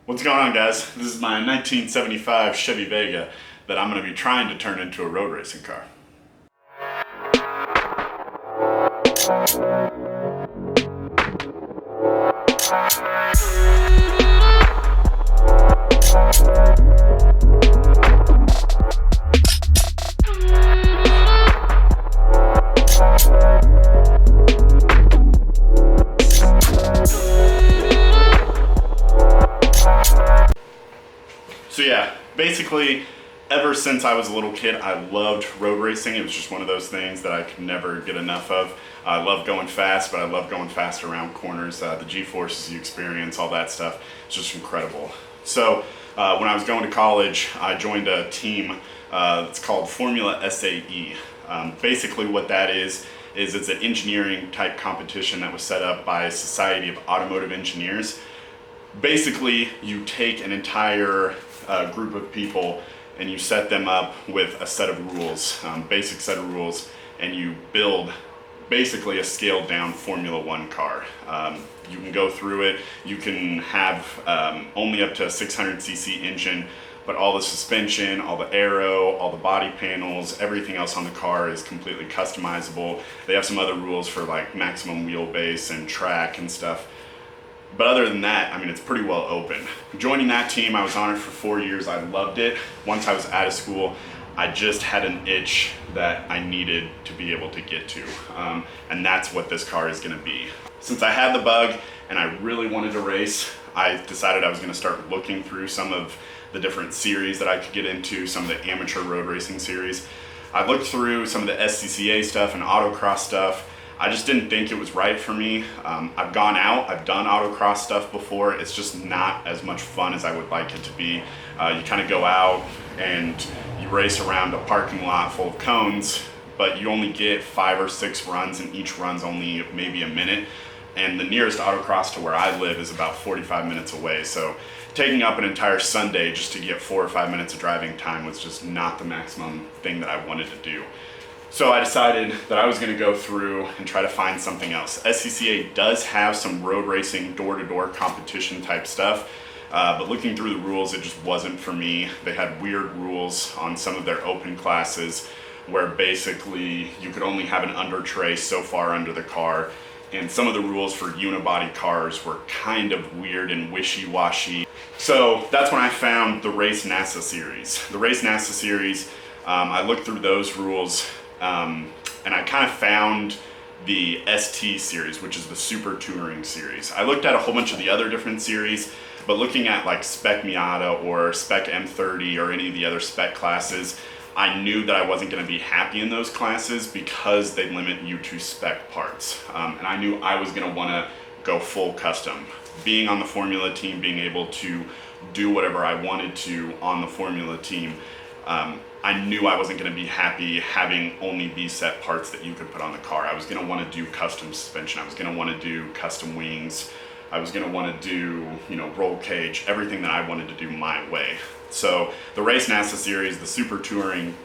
What's going on, guys? This is my 1975 Chevy Vega that I'm going to be trying to turn into a road racing car. So yeah, basically, ever since I was a little kid, I loved road racing. It was just one of those things that I could never get enough of. I love going fast, but I love going fast around corners. The G-forces you experience, all that stuff, it's just incredible. So when I was going to college, I joined a team that's called Formula SAE. Basically what that is it's an engineering type competition that was set up by a Society of Automotive Engineers. Basically, you take an entire group of people and you set them up with a set of rules, basic set of rules, and you build basically a scaled down Formula One car. You can go through it, you can have only up to a 600cc engine, but all the suspension, all the aero, all the body panels, everything else on the car is completely customizable. They have some other rules for like maximum wheelbase and track and stuff. But other than that, I mean, it's pretty well open. Joining that team, I was on it for 4 years. I loved it. Once I was out of school, I just had an itch that I needed to be able to get to. And that's what this car is gonna be. Since I had the bug and I really wanted to race, I decided I was gonna start looking through some of the different series that I could get into, some of the amateur road racing series. I looked through some of the SCCA stuff and autocross stuff. I just didn't think it was right for me. I've gone out, I've done autocross stuff before. It's just not as much fun as I would like it to be. You kind of go out and you race around a parking lot full of cones, but you only get 5 or 6 runs, and each run's only maybe a minute. And the nearest autocross to where I live is about 45 minutes away. So taking up an entire Sunday just to get 4 or 5 minutes of driving time was just not the maximum thing that I wanted to do. So I decided that I was going to go through and try to find something else. SCCA does have some road racing door-to-door competition type stuff, but looking through the rules, it just wasn't for me. They had weird rules on some of their open classes where basically you could only have an under tray so far under the car, and some of the rules for unibody cars were kind of weird and wishy-washy. So that's when I found the Race NASA series. The Race NASA series, I looked through those rules, and I kind of found the ST series, which is the Super Touring series. I looked at a whole bunch of the other different series, but looking at like Spec Miata or Spec M30 or any of the other spec classes, I knew that I wasn't going to be happy in those classes because they limit you to spec parts. And I knew I was going to want to go full custom. Being on the Formula team, being able to do whatever I wanted to on the Formula team, I knew I wasn't going to be happy having only these set parts that you could put on the car. I was going to want to do custom suspension. I was going to want to do custom wings. I was going to want to do, roll cage, everything that I wanted to do my way. So the Race NASA series, the Super Touring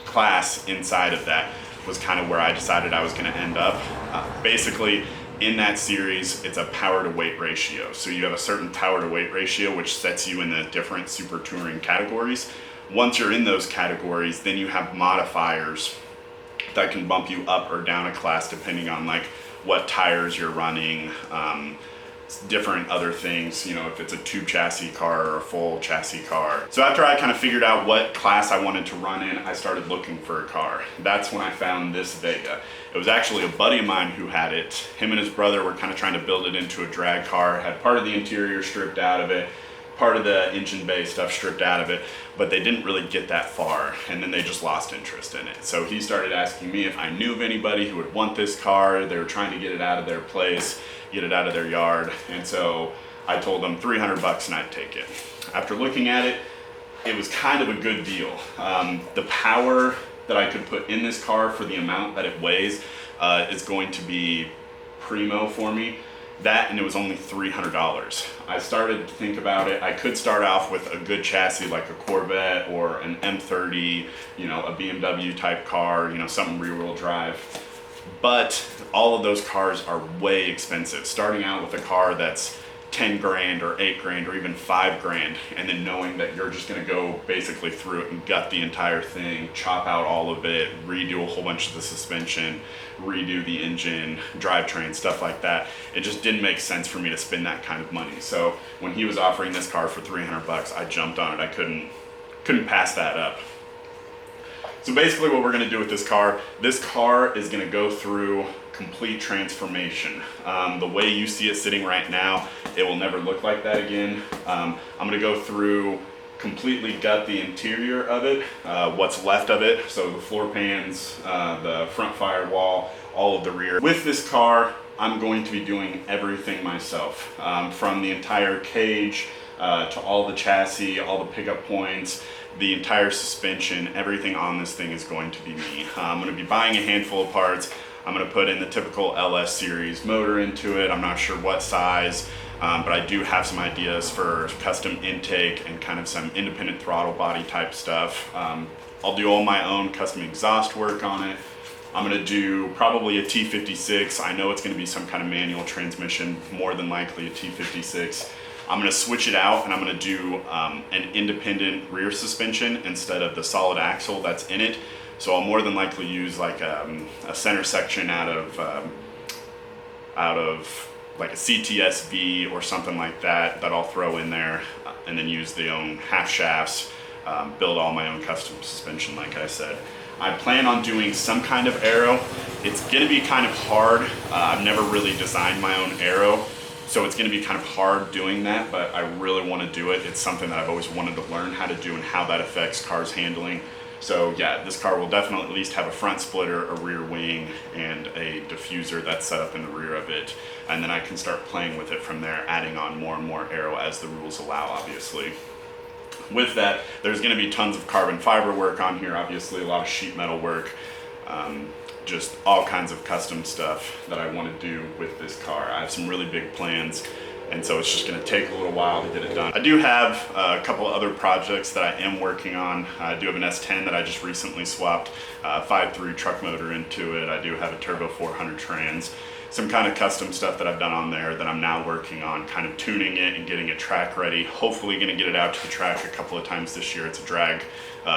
class inside of that was kind of where I decided I was going to end up. Basically, in that series, it's a power to weight ratio. So you have a certain power to weight ratio, which sets you in the different Super Touring categories. Once you're in those categories, then you have modifiers that can bump you up or down a class depending on like what tires you're running, different other things, if it's a tube chassis car or a full chassis car. So after I kind of figured out what class I wanted to run in, I started looking for a car. That's when I found this Vega. It was actually a buddy of mine who had it. Him and his brother were kind of trying to build it into a drag car, had part of the interior stripped out of it, part of the engine bay stuff stripped out of it, but they didn't really get that far, and then they just lost interest in it. So he started asking me if I knew of anybody who would want this car. They were trying to get it out of their place, get it out of their yard, and so I told them $300 and I'd take it. After looking at it, it was kind of a good deal. The power that I could put in this car for the amount that it weighs is going to be primo for me. That, and it was only $300. I started to think about it. I could start off with a good chassis like a Corvette or an M30, a BMW type car, something rear wheel drive. But all of those cars are way expensive. Starting out with a car that's 10 grand or 8 grand or even 5 grand, and then knowing that you're just going to go basically through it and gut the entire thing, chop out all of it, redo a whole bunch of the suspension, redo the engine, drivetrain, stuff like that. It just didn't make sense for me to spend that kind of money. So when he was offering this car for 300 bucks, I jumped on it. I couldn't pass that up. So basically what we're going to do with this car is going to go through complete transformation. The way you see it sitting right now, it will never look like that again. I'm going to go through, completely gut the interior of it, what's left of it, so the floor pans, the front firewall, all of the rear. With this car, I'm going to be doing everything myself, from the entire cage to all the chassis, all the pickup points, the entire suspension. Everything on this thing is going to be me. I'm going to be buying a handful of parts. I'm going to put in the typical LS series motor into it. I'm not sure what size, but I do have some ideas for custom intake and kind of some independent throttle body type stuff. I'll do all my own custom exhaust work on it. I'm going to do probably a T56. I know it's going to be some kind of manual transmission, more than likely a T56. I'm going to switch it out and I'm going to do an independent rear suspension instead of the solid axle that's in it. So I'll more than likely use like a center section out of like a CTSV or something like that I'll throw in there, and then use the own half shafts, build all my own custom suspension like I said. I plan on doing some kind of aero. It's going to be kind of hard. I've never really designed my own aero, so it's going to be kind of hard doing that, but I really want to do it. It's something that I've always wanted to learn how to do and how that affects cars handling. So yeah, this car will definitely at least have a front splitter, a rear wing, and a diffuser that's set up in the rear of it. And then I can start playing with it from there, adding on more and more aero as the rules allow, obviously. With that, there's going to be tons of carbon fiber work on here, obviously a lot of sheet metal work, just all kinds of custom stuff that I want to do with this car. I have some really big plans, and so it's just going to take a little while to get it done. I do have a couple of other projects that I am working on. I do have an S10 that I just recently swapped a 5.3 truck motor into it. I do have a turbo 400 trans. Some kind of custom stuff that I've done on there that I'm now working on, kind of tuning it and getting it track ready. Hopefully going to get it out to the track a couple of times this year. It's a drag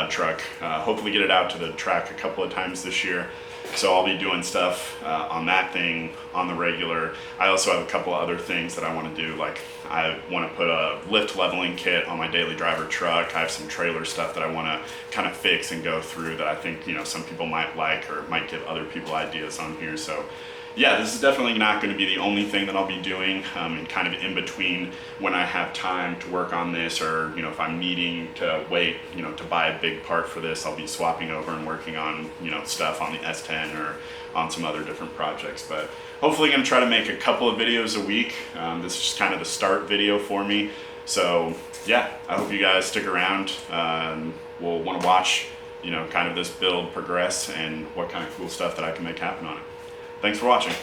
truck. Hopefully get it out to the track a couple of times this year. So I'll be doing stuff on that thing on the regular. I also have a couple of other things that I want to do, like I want to put a lift leveling kit on my daily driver truck. I have some trailer stuff that I want to kind of fix and go through that I think, you know, some people might like or might give other people ideas on here. So yeah, this is definitely not going to be the only thing that I'll be doing, and kind of in between when I have time to work on this, or, you know, if I'm needing to wait, you know, to buy a big part for this, I'll be swapping over and working on, you know, stuff on the S10 or on some other different projects. But hopefully going to try to make a couple of videos a week. This is just kind of the start video for me. So yeah, I hope you guys stick around. We'll want to watch, you know, kind of this build progress and what kind of cool stuff that I can make happen on it. Thanks for watching.